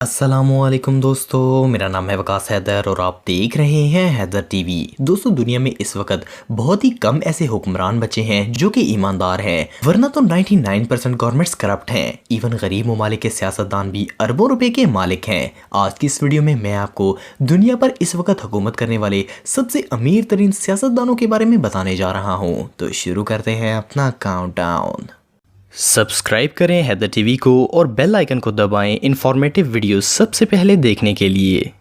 अस्सलामुअलैकुम दोस्तों, मेरा नाम है वकास हैदर और आप देख रहे हैं हैदर टीवी। दोस्तों, दुनिया में इस वक्त बहुत ही कम ऐसे हुक्मरान बचे हैं जो कि ईमानदार हैं, वरना तो 99% गवर्नमेंट्स करप्ट हैं। इवन गरीब ममालिक के सियासतदान भी अरबों रुपए के मालिक हैं। आज की इस वीडियो में मैं आपको दुनिया पर इस वक्त हुकूमत करने वाले सबसे अमीर तरीन सियासतदानों के बारे में बताने जा रहा हूँ। तो शुरू करते हैं अपना काउंटडाउन। सब्सक्राइब करें हैदर टीवी को और बेल आइकन को दबाएं इंफॉर्मेटिव वीडियो सबसे पहले देखने के लिए।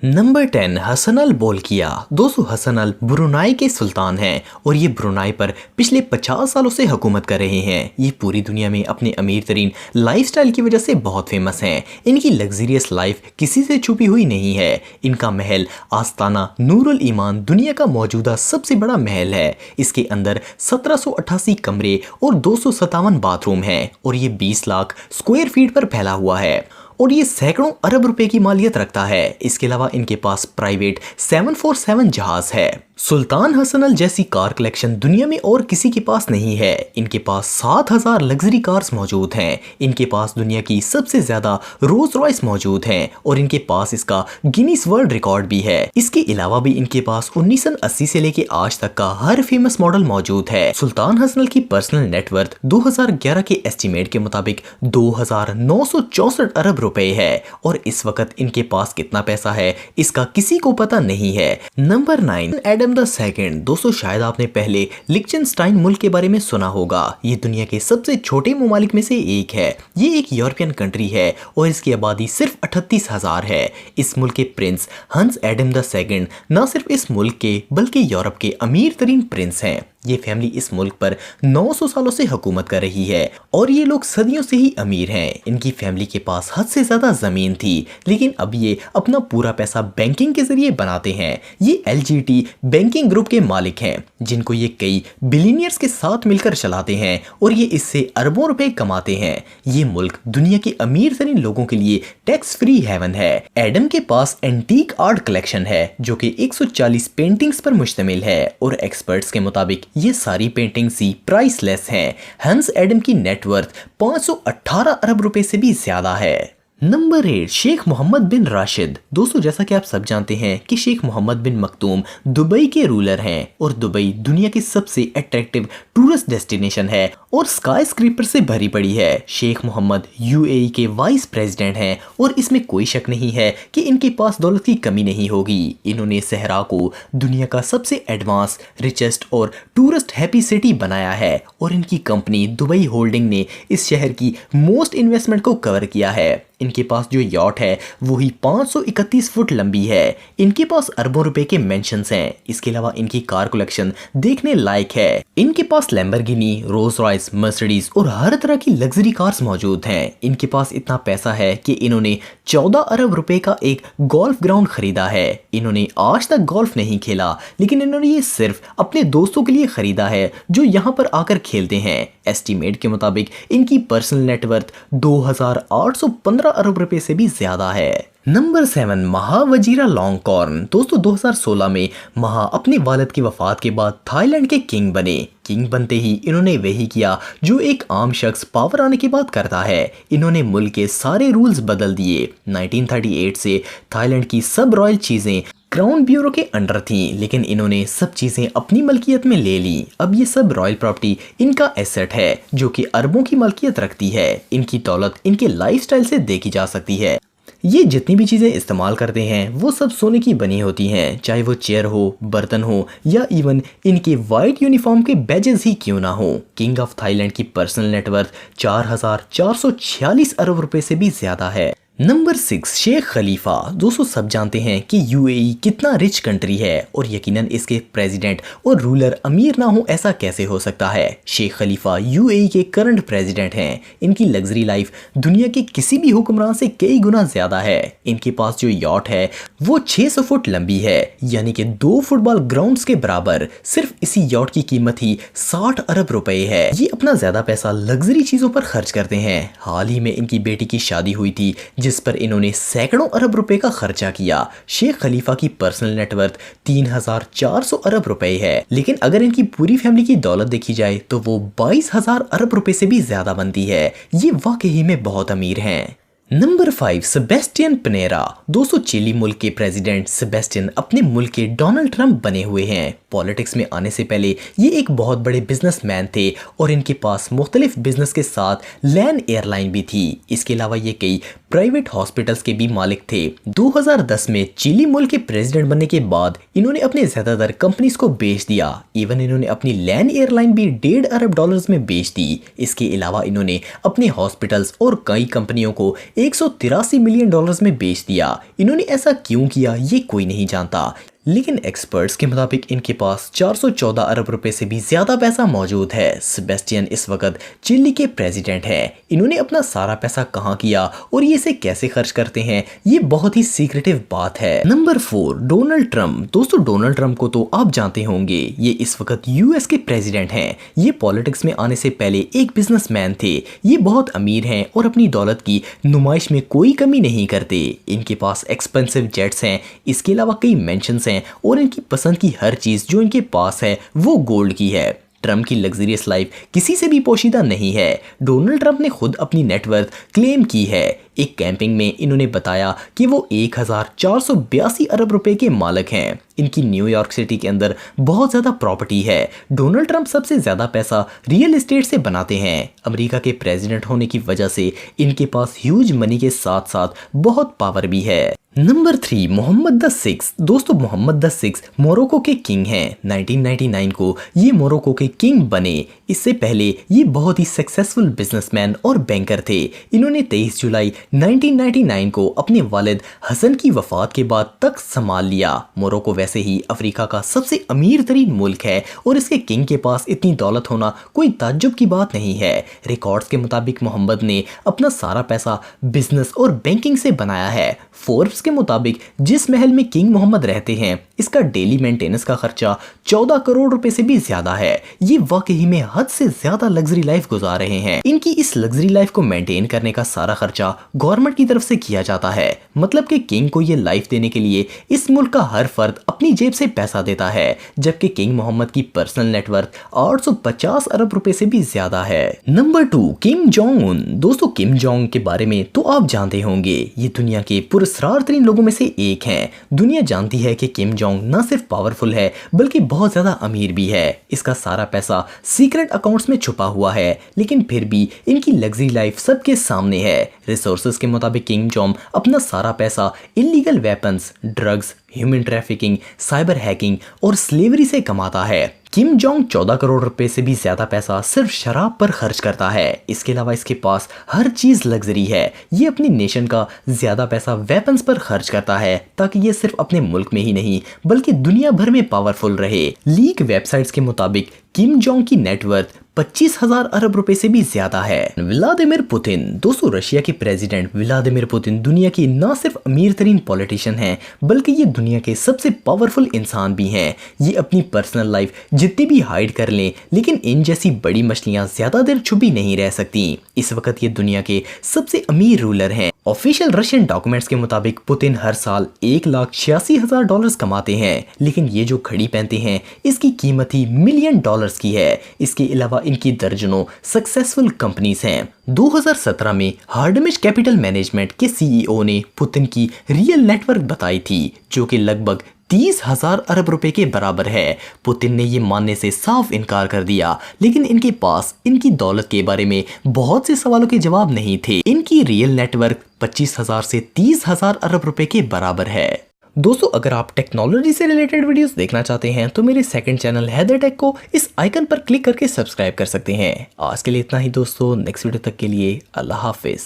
नंबर 10, हसन अल बोलकिया। दोस्तों, हसन अल ब्रुनाई के सुल्तान हैं और ये ब्रुनाई पर पिछले 50 सालों से हुकूमत कर रहे हैं। ये पूरी दुनिया में अपने अमीर तरीन लाइफस्टाइल की वजह से बहुत फेमस हैं। इनकी लग्जरियस लाइफ किसी से छुपी हुई नहीं है। इनका महल आस्ताना नूरुल ईमान दुनिया का मौजूदा सबसे बड़ा महल है। इसके अंदर 1788 कमरे और 257 बाथरूम हैं और ये 20 लाख स्क्वायर फीट पर फैला हुआ है और ये सैकड़ों अरब रुपए की मालियत रखता है। इसके अलावा इनके पास प्राइवेट 747 जहाज है। सुल्तान हसन अल जैसी कार कलेक्शन दुनिया में और किसी के पास नहीं है। इनके पास 7000 लग्जरी कार्स मौजूद हैं। इनके पास दुनिया की सबसे ज्यादा रोल्स रॉयस मौजूद हैं और इनके पास इसका गिनीज वर्ल्ड रिकॉर्ड भी है। इसके अलावा भी इनके पास 1980 से लेके आज तक का हर फेमस मॉडल मौजूद है। सुल्तान हसन अल की पर्सनल नेटवर्थ 2011 के एस्टिमेट के मुताबिक 2964 अरब रुपए है और इस वक्त इनके पास कितना पैसा है इसका किसी को पता नहीं है। Number 9, Adam the second. दोस्तों, शायद आपने पहले लिechtenstein मुल्क के बारे में सुना होगा। ये दुनिया के सबसे छोटे ममालिक में से एक है। ये एक यूरोपियन कंट्री है और इसकी आबादी सिर्फ 38,000 है। इस मुल्क के प्रिंस हंस एडम द सेकंड न सिर्फ इस मुल्क के बल्कि यूरोप के अमीर तरीन प्रिंस हैं। ये फैमिली इस मुल्क पर 900 सालों से हुकूमत कर रही है और ये लोग सदियों से ही अमीर हैं। इनकी फैमिली के पास हद से ज्यादा जमीन थी, लेकिन अब ये अपना पूरा पैसा बैंकिंग के जरिए बनाते हैं। ये LGT बैंकिंग ग्रुप के मालिक हैं, जिनको ये कई बिलियनियर्स के साथ मिलकर चलाते हैं और ये इससे अरबों रुपए कमाते हैं। ये मुल्क दुनिया के अमीर तरीन लोगों के लिए टैक्स फ्री हेवन है। एडम के पास एंटीक आर्ट कलेक्शन है जो कि 140 पेंटिंग्स पर मुश्तमिल है और एक्सपर्ट्स के मुताबिक ये सारी पेंटिंग्स ही प्राइसलेस हैं। हंस एडम की नेटवर्थ 518 अरब रुपए से भी ज्यादा है। नंबर 8, शेख मोहम्मद बिन राशिद। दोस्तों, जैसा कि आप सब जानते हैं कि शेख मोहम्मद बिन मखदूम दुबई के रूलर हैं और दुबई दुनिया की सबसे अट्रैक्टिव टूरिस्ट डेस्टिनेशन है और स्काई स्क्रीपर से भरी पड़ी है। शेख मोहम्मद UAE के वाइस प्रेसिडेंट हैं और इसमें कोई शक नहीं है कि इनके पास दौलत की कमी नहीं होगी। इन्होंने सहरा को दुनिया का सबसे एडवांस, रिचेस्ट और टूरिस्ट हैप्पी सिटी बनाया है और इनकी कंपनी दुबई होल्डिंग ने इस शहर की मोस्ट इन्वेस्टमेंट को कवर किया है। इनके पास जो यॉट है वो ही 531 फुट लंबी है। इनके पास अरबों रुपए के मेंशंस हैं। इसके अलावा इनकी कार कलेक्शन देखने लायक है। इनके पास लैम्बोर्गिनी, रोल्स रॉयस, मर्सिडीज और हर तरह की लग्जरी कार्स मौजूद हैं। इनके पास इतना पैसा है कि इन्होंने 14 अरब रुपए का एक गोल्फ ग्राउंड खरीदा है। इन्होंने आज तक गोल्फ नहीं खेला, लेकिन इन्होंने ये सिर्फ अपने दोस्तों के लिए खरीदा है जो यहाँ पर आकर खेलते हैं। एस्टीमेट के मुताबिक इनकी पर्सनल नेटवर्थ 2815 अरब रुपए से भी ज्यादा है। नंबर 7, महा वजीरा लॉन्गकॉर्न। दोस्तों, 2016 में महा अपने वालिद की वफात के बाद थाईलैंड के किंग बने। किंग बनते ही इन्होंने वही किया जो एक आम शख्स पावर आने के बाद करता है। इन्होंने मुल्क के सारे रूल्स बदल दिए। 1938 से थाईलैंड की सब रॉयल चीजें क्राउन ब्यूरो के अंडर थी, लेकिन इन्होंने सब चीजें अपनी मलकियत में ले ली। अब ये सब रॉयल प्रॉपर्टी इनका एसेट है जो कि अरबों की मलकियत रखती है। इनकी दौलत इनके लाइफस्टाइल से देखी जा सकती है। ये जितनी भी चीजें इस्तेमाल करते हैं वो सब सोने की बनी होती हैं, चाहे वो चेयर हो, बर्तन हो या इवन इनके वाइट यूनिफॉर्म के बैजेस ही क्यों ना हो। किंग ऑफ थाईलैंड की पर्सनल नेटवर्थ 4446 अरब रुपए से भी ज्यादा है। नंबर 6, शेख खलीफा। दोस्तों, सब जानते हैं कि UAE कितना रिच कंट्री है और यकीनन इसके प्रेसिडेंट और रूलर अमीर ना हो ऐसा कैसे हो सकता है। शेख खलीफा UAE के करंट प्रेसिडेंट हैं। इनकी लग्जरी लाइफ दुनिया के किसी भी हुक्मरान से कई गुना ज्यादा है। इनके पास जो यॉट है वो 600 फुट लंबी है, यानी कि 2 फुटबॉल ग्राउंड्स के बराबर। सिर्फ इसी यॉट की कीमत ही 60 अरब रुपए है। ये अपना ज्यादा पैसा लग्जरी चीजों पर खर्च करते हैं। हाल ही में इनकी बेटी की शादी हुई थी जिस पर इन्होंने सैकड़ों अरब रुपए का खर्चा किया। शेख खलीफा की पर्सनल नेटवर्थ 3400 अरब रुपए है, लेकिन अगर इनकी पूरी फैमिली की दौलत देखी जाए तो वो 22,000 अरब रुपए से भी ज्यादा बनती है। ये वाकई में बहुत अमीर हैं। Number 5 Sebastian Pinera. दोस्तों चिली मुल्क के प्रेसिडेंट सेबेस्टियन अपने मुल्क के डोनाल्ड ट्रंप बने हुए हैं। पॉलिटिक्स में आने से पहले ये एक बहुत बड़े बिजनेसमैन थे और इनके पास मुख्तलिफ बिजनेस के साथ लैन एयरलाइन भी थी। इसके अलावा ये कई प्राइवेट हॉस्पिटल्स के भी मालिक थे। 2010 में चिली मुल्क के प्रेसिडेंट बनने के बाद इन्होंने अपने ज्यादातर कंपनीज को बेच दिया। इवन इन्होंने अपनी लैन एयरलाइन भी $1.5 अरब में बेच दी। इसके अलावा इन्होंने अपने हॉस्पिटल्स और कई कंपनियों को $183 मिलियन में बेच दिया। इन्होंने ऐसा क्यों किया ये कोई नहीं जानता, लेकिन एक्सपर्ट्स के मुताबिक इनके पास 414 अरब रुपए से भी ज्यादा पैसा मौजूद है। सेबेस्टियन इस वक्त चिली के प्रेसिडेंट हैं। इन्होंने अपना सारा पैसा कहां किया और ये इसे कैसे खर्च करते हैं ये बहुत ही सीक्रेटिव बात है। Number 4 Donald Trump. दोस्तों डोनाल्ड ट्रंप को तो आप जानते होंगे, ये इस वक्त यूएस के प्रेसिडेंट हैं। ये पॉलिटिक्स में आने से पहले एक बिजनेसमैन थे। ये बहुत अमीर हैं और अपनी दौलत की नुमाइश में कोई कमी नहीं करते। इनके पास एक्सपेंसिव जेट्स हैं, इसके अलावा कई मेंशंस हैं और इनकी पसंद की हर चीज जो इनके पास है वो गोल्ड की है। ट्रंप की लग्जरियस लाइफ किसी से भी पोशीदा नहीं है। डोनाल्ड ट्रंप ने खुद अपनी नेटवर्थ क्लेम की है। एक कैंपिंग में इन्होंने बताया कि वो 1482 अरब रुपए के मालिक हैं। इनकी न्यूयॉर्क सिटी के अंदर बहुत ज्यादा प्रॉपर्टी है। डोनाल्ड ट्रंप सबसे ज्यादा पैसा रियल एस्टेट से बनाते हैं। अमेरिका के प्रेसिडेंट होने की वजह से इनके पास ह्यूज मनी के साथ साथ बहुत पावर भी है। Number 3 Mohammed the six. दोस्तों मोहम्मद द सिक्स मोरक्को के किंग हैं। 1999 को ये मोरक्को के किंग बने। इससे पहले ये बहुत ही सक्सेसफुल बिजनेसमैन और बैंकर थे। इन्होंने 23 जुलाई 1999 को अपने वालिद हसन की वफात के बाद तख्त संभाल लिया। मोरक्को वैसे ही अफ्रीका का सबसे अमीर तरीन मुल्क है और इसके किंग के पास इतनी दौलत होना कोई ताज्जुब की बात नहीं है। रिकॉर्ड्स के मुताबिक मोहम्मद ने अपना सारा पैसा बिजनेस और बैंकिंग से बनाया है। फोर्ब्स के मुताबिक जिस महल में किंग मोहम्मद रहते हैं इसका डेली मेंटेनेंस का खर्चा 14 करोड़ रुपए से भी ज्यादा है। ये वाकई में हद से ज्यादा लग्जरी लाइफ गुजार रहे हैं। इनकी इस लग्जरी लाइफ को मेंटेन करने का सारा खर्चा गवर्नमेंट की तरफ से किया जाता है। मतलब कि किंग को ये लाइफ देने के लिए इस मुल्क का हर फर्द अपनी जेब से पैसा देता है, जबकि किंग मोहम्मद की पर्सनल नेटवर्थ 850 अरब रुपए से भी ज्यादा है। Number 2 Kim Jong Un. दोस्तों किम जोंग के बारे में तो आप जानते होंगे, ये दुनिया के पुरस्कार तरीन लोगों में से एक हैं। दुनिया जानती है कि किम जोंग न सिर्फ पावरफुल है बल्कि बहुत ज्यादा अमीर भी है। इसका सारा पैसा सीक्रेट अकाउंट्स में छुपा हुआ है, लेकिन फिर भी इनकी लग्जरी लाइफ सबके सामने है। रिसोर्सेज के मुताबिक किम जोंग अपना सारा पैसा illegal weapons, drugs, human trafficking, cyber hacking और स्लेवरी से कमाता है। किम जोंग 14 करोड़ रुपए से भी ज्यादा पैसा सिर्फ शराब पर खर्च करता है। इसके अलावा इसके पास हर चीज लग्जरी है। ये अपनी नेशन का ज्यादा पैसा वेपन्स पर खर्च करता है ताकि ये सिर्फ अपने मुल्क में ही नहीं बल्कि दुनिया भर में पावरफुल रहे। लीक वेबसाइट्स के मुताबिक किम जोंग की नेटवर्थ 25,000 अरब रुपए से भी ज्यादा है। Vladimir Putin. दोस्तों रशिया के प्रेसिडेंट व्लादिमीर पुतिन दुनिया की न सिर्फ अमीर तरीन पॉलिटिशियन हैं बल्कि ये दुनिया के सबसे पावरफुल इंसान भी हैं। ये अपनी पर्सनल लाइफ जितनी भी हाइड कर लें लेकिन इन जैसी बड़ी मछलियां ज्यादा देर छुपी नहीं रह सकती। इस वक्त ये दुनिया के सबसे अमीर रूलर हैं। ऑफिशियल रशियन डॉक्यूमेंट्स के मुताबिक पुतिन हर साल $1,86,000 कमाते हैं, लेकिन ये जो घड़ी पहनते हैं इसकी कीमत ही $1 मिलियन की है। इसके अलावा इनकी दर्जनों सक्सेसफुल कंपनीज हैं। 2017 में हार्डमिश कैपिटल मैनेजमेंट के सीईओ ने पुतिन की रियल नेटवर्थ बताई थी जो कि लगभग 30,000 अरब रुपए के बराबर है। पुतिन ने ये मानने से साफ इनकार कर दिया, लेकिन इनके पास इनकी दौलत के बारे में बहुत से सवालों के जवाब नहीं थे। इनकी रियल नेटवर्थ 25,000 से 30,000 अरब रुपए के बराबर है। दोस्तों अगर आप टेक्नोलॉजी से रिलेटेड वीडियोस देखना चाहते हैं तो मेरे सेकंड चैनल हैदर टेक को इस आइकन पर क्लिक करके सब्सक्राइब कर सकते हैं। आज के लिए इतना ही दोस्तों, नेक्स्ट वीडियो तक के लिए अल्लाह हाफिज।